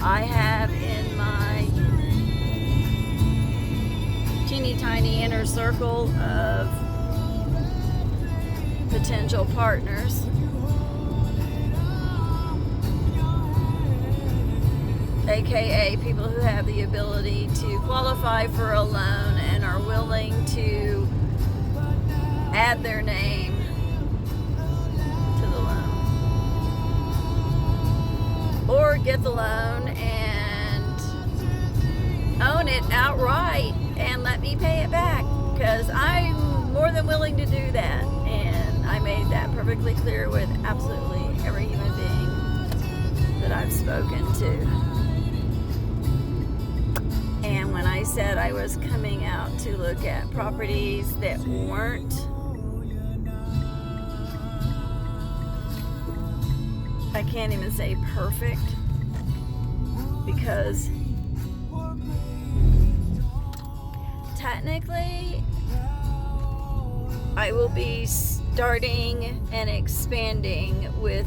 I have in my teeny tiny inner circle of potential partners, aka people who have the ability to qualify for a loan and are willing to add their name to the loan, or get the loan and own it outright and let me pay it back, because I'm more than willing to do that. And I made that perfectly clear with absolutely every human being that I've spoken to. And when I said I was coming out to look at properties that weren't I can't even say perfect, because technically I will be starting and expanding with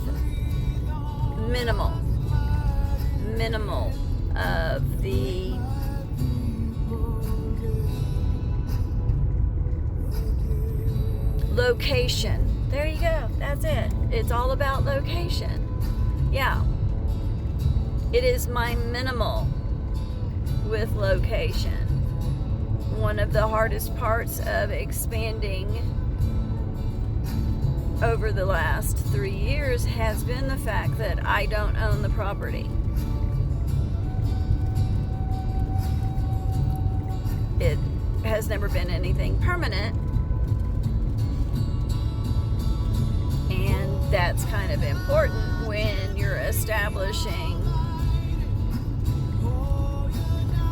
minimal of the location. There you go. That's it. It's all about location. Yeah. It is my minimal with location. One of the hardest parts of expanding over the last 3 years has been the fact that I don't own the property. It has never been anything permanent, and that's kind of important when you're establishing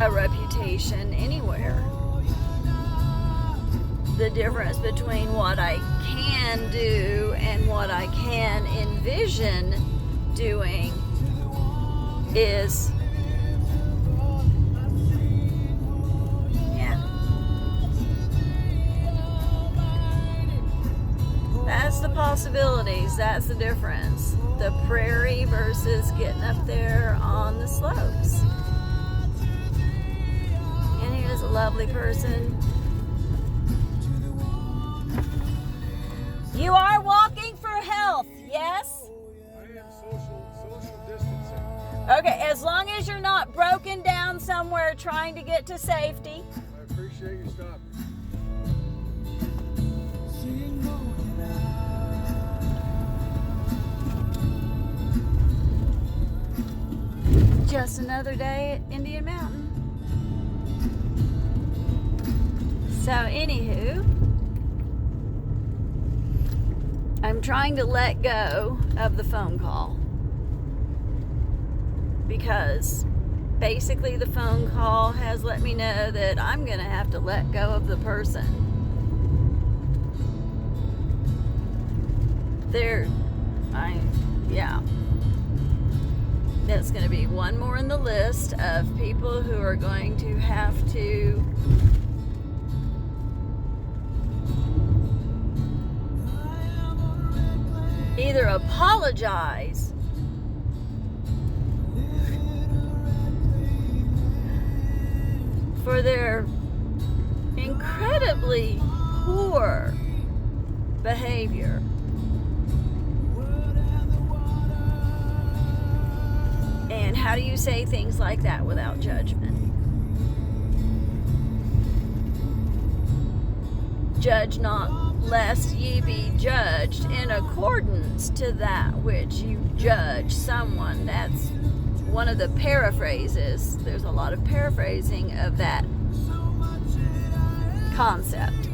a reputation anywhere. The difference between what I can do and what I can envision doing is, that's the possibilities. That's the difference. The prairie versus getting up there on the slopes. And he was a lovely person. You are walking for health, yes? I am social distancing. Okay, as long as you're not broken down somewhere trying to get to safety. I appreciate you stopping. Just another day at Indian Mountain. So, anywho, I'm trying to let go of the phone call, because basically the phone call has let me know that I'm going to have to let go of the person. That's going to be one more in the list of people who are going to have to either apologize for their incredibly poor behavior, and how do you say things like that without judgment? Judge not, lest ye be judged in accordance to that which you judge someone. That's one of the paraphrases. There's a lot of paraphrasing of that concept.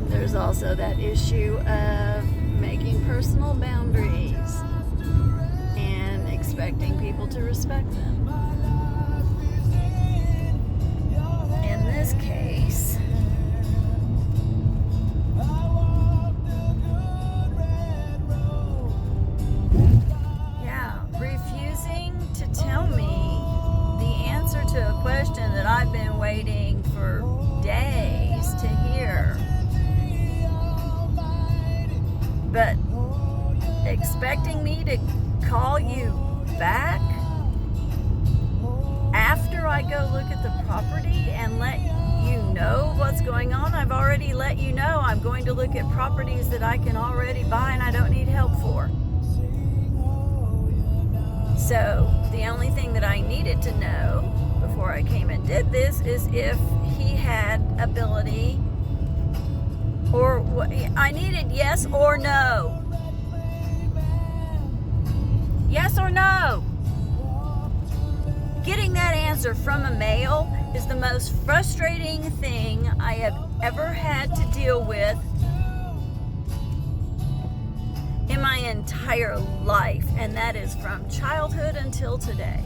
There's also that issue of making personal boundaries and expecting people to respect them. In this case, refusing to tell me the answer to a question that I've been waiting for days to hear. But expecting me to call you back after I go look at the property and let you know what's going on? I've already let you know I'm going to look at properties that I can already buy and I don't need help for. So the only thing that I needed to know before I came and did this is if he had ability, or I needed yes or no. Yes or no. Getting that answer from a male is the most frustrating thing I have ever had to deal with in my entire life, and that is from childhood until today.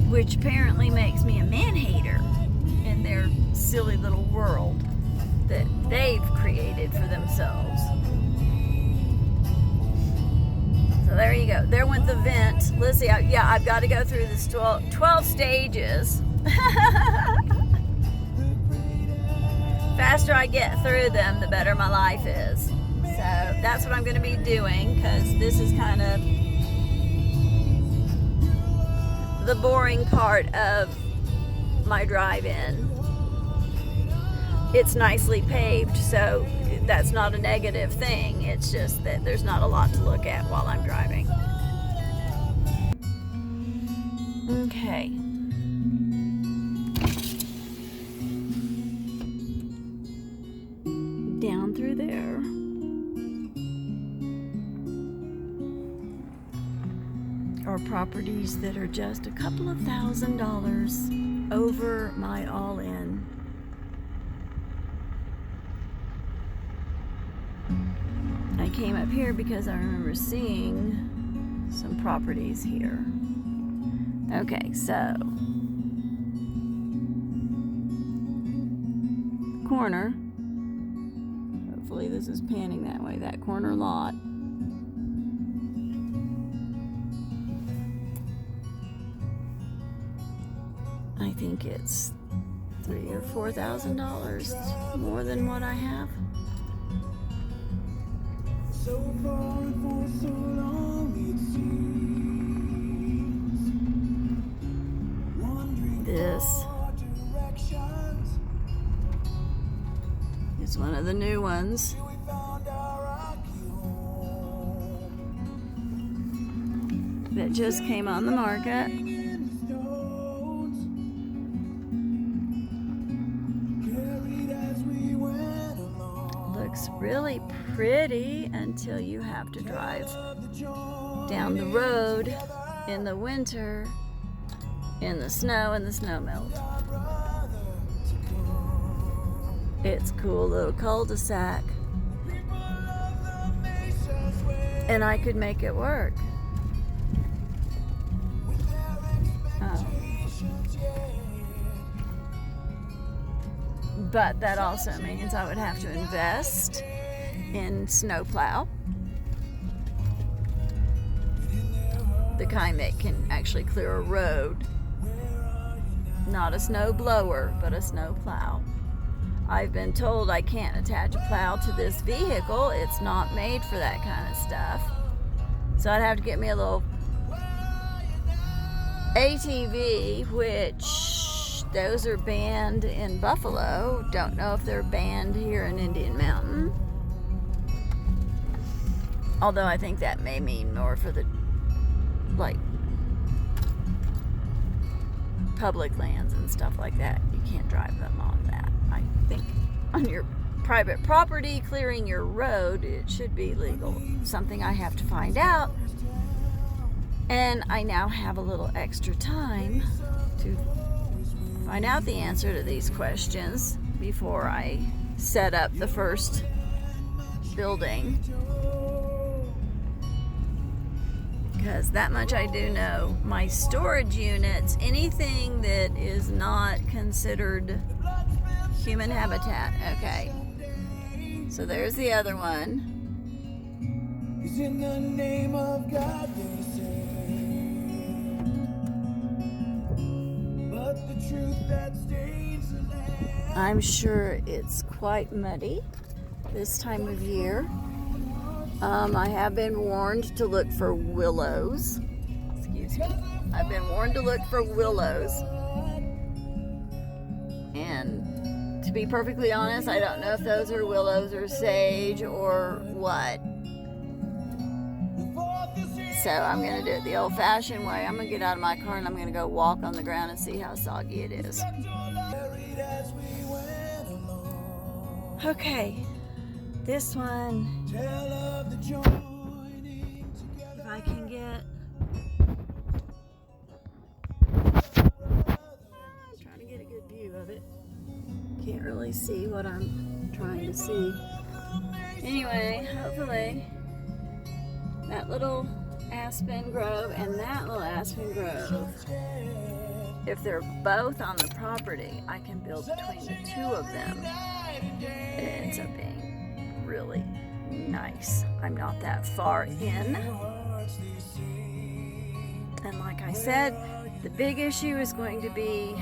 Which apparently makes me a man-hater in their silly little world that they've created for themselves. So there you go. There went the vent. Lizzie, I've got to go through this 12 stages. Faster I get through them, the better my life is. So that's what I'm going to be doing, because this is kind of the boring part of my drive-in. It's nicely paved, so that's not a negative thing. It's just that there's not a lot to look at while I'm driving. Okay. Down through there. Are properties that are just a couple of $1,000s over my all-in. I came up here because I remember seeing some properties here. Okay, so corner. Hopefully this is panning that way. That corner lot. I think it's $3,000 or $4,000 more than what I have. So far and for so long it seems. This is one of the new ones. That just came on the market. Looks really pretty until you have to drive down the road in the winter in the snow and the snow melt. It's a cool little cul-de-sac, and I could make it work. But that also means I would have to invest in snowplow, the kind that can actually clear a road. Not a snow blower, but a snowplow. I've been told I can't attach a plow to this vehicle. It's not made for that kind of stuff. So I'd have to get me a little ATV, which those are banned in Buffalo. Don't know if they're banned here in Indian Mountain. Although I think that may mean more for the, like, public lands and stuff like that. You can't drive them on that. I think on your private property, clearing your road, it should be legal. Something I have to find out. And I now have a little extra time to find out the answer to these questions before I set up the first building. Because that much I do know. My storage units, anything that is not considered human habitat. Okay. So there's the other one. It's in the name of God, they say. But the truth that stays I'm sure it's quite muddy this time of year. I have been warned to look for willows. Excuse me. I've been warned to look for willows. And to be perfectly honest, I don't know if those are willows or sage or what. So I'm going to do it the old-fashioned way. I'm going to get out of my car and I'm going to go walk on the ground and see how soggy it is. Okay, this one, if I can get, trying to get a good view of it. Can't really see what I'm trying to see. Anyway, hopefully that little aspen grove and that little aspen grove, if they're both on the property, I can build between the two of them. It ends up being really nice. I'm not that far in. And like I said, the big issue is going to be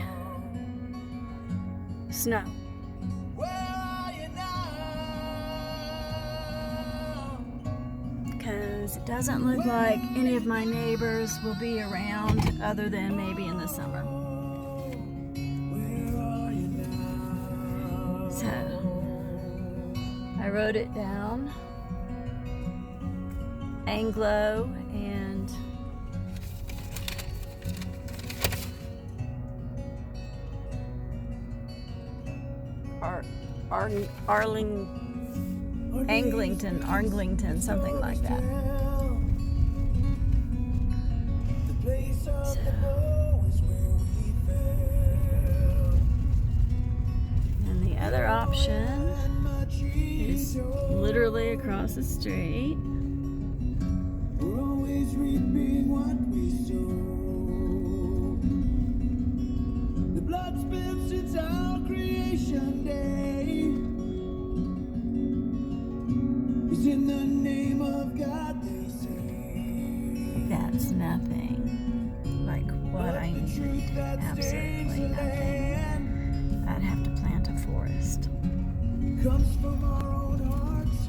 snow. Because it doesn't look like any of my neighbors will be around other than maybe in the summer. So I wrote it down. Anglo and Arlington, something like that. So, and the other option is literally across the street. We're always reaping what we sow. The blood spilled since our creation day is in the name of God, they say. That's nothing like what I need. Absolutely nothing. I'd have to plant a forest. Comes from our own hearts.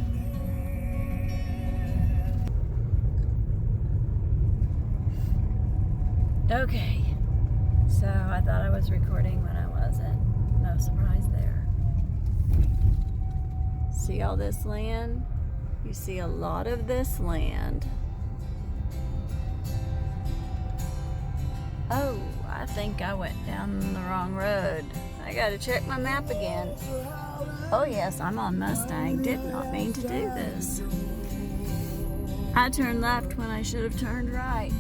Okay, so I thought I was recording when I wasn't. No surprise there. See all this land? You see a lot of this land. Oh, I think I went down the wrong road. I gotta check my map again. Oh yes, I'm on Mustang. Did not mean to do this. I turned left when I should have turned right.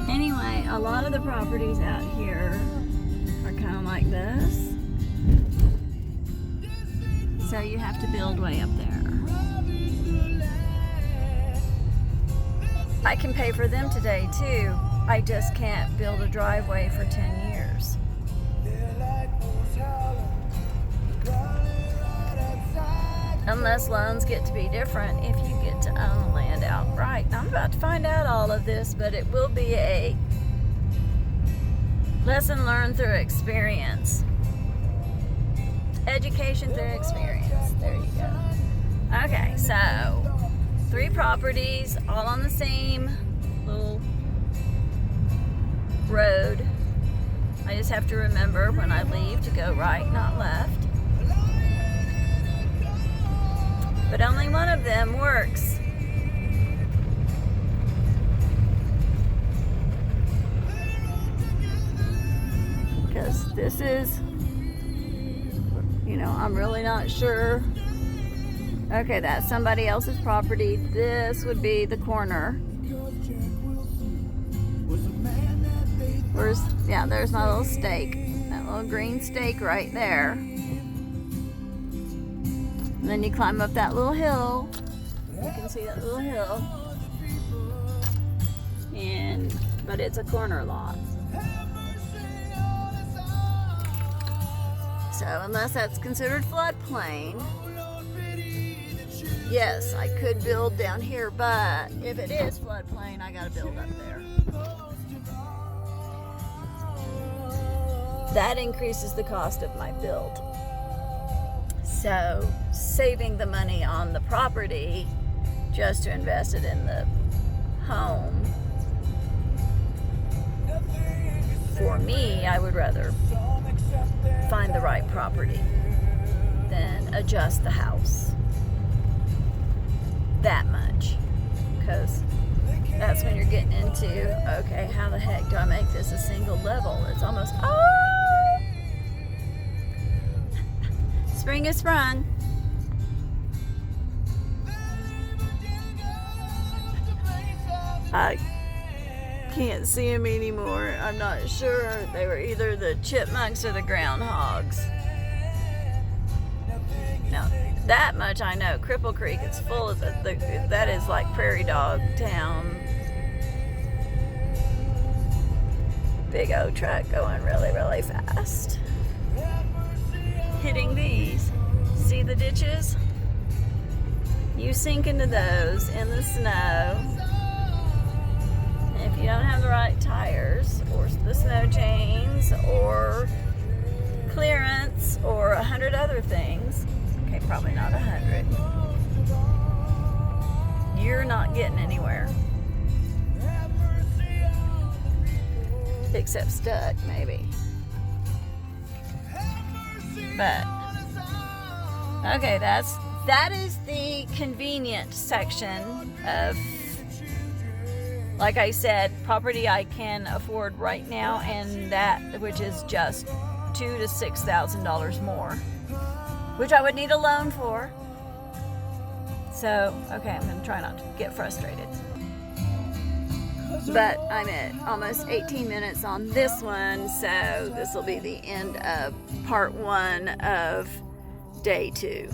Anyway, a lot of the properties out here are kind of like this. So you have to build way up there. I can pay for them today too. I just can't build a driveway for 10 years. Unless loans get to be different if you get to own the land outright. I'm about to find out all of this, but it will be a lesson learned through experience. Education through experience. There you go. Okay, so 3 properties, all on the same little road. I just have to remember when I leave to go right, not left. But only one of them works. Because this is, you know, I'm really not sure. Okay, that's somebody else's property. This would be the corner. There's my little stake. That little green stake right there. And then you climb up that little hill. You can see that little hill. But it's a corner lot. So unless that's considered floodplain, yes, I could build down here, but if it is floodplain, I gotta build up there. That increases the cost of my build. So saving the money on the property just to invest it in the home, for me, I would rather find the right property than adjust the house that much, because that's when you're getting into, okay, how the heck do I make this a single level? It's almost, spring is sprung. I can't see them anymore. I'm not sure. They were either the chipmunks or the groundhogs. Now, that much I know. Cripple Creek is full of that is like prairie dog town. Big old truck going really, really fast. Hitting these. See the ditches? You sink into those in the snow. If you don't have the right tires or the snow chains or clearance or 100 other things, okay, probably not 100, you're not getting anywhere. Except stuck, maybe. But okay, that is the convenient section of, like I said, property I can afford right now, and that which is just $2,000 to $6,000 more, which I would need a loan for. So, okay, I'm gonna try not to get frustrated. But I'm at almost 18 minutes on this one, so this will be the end of part 1 of day 2.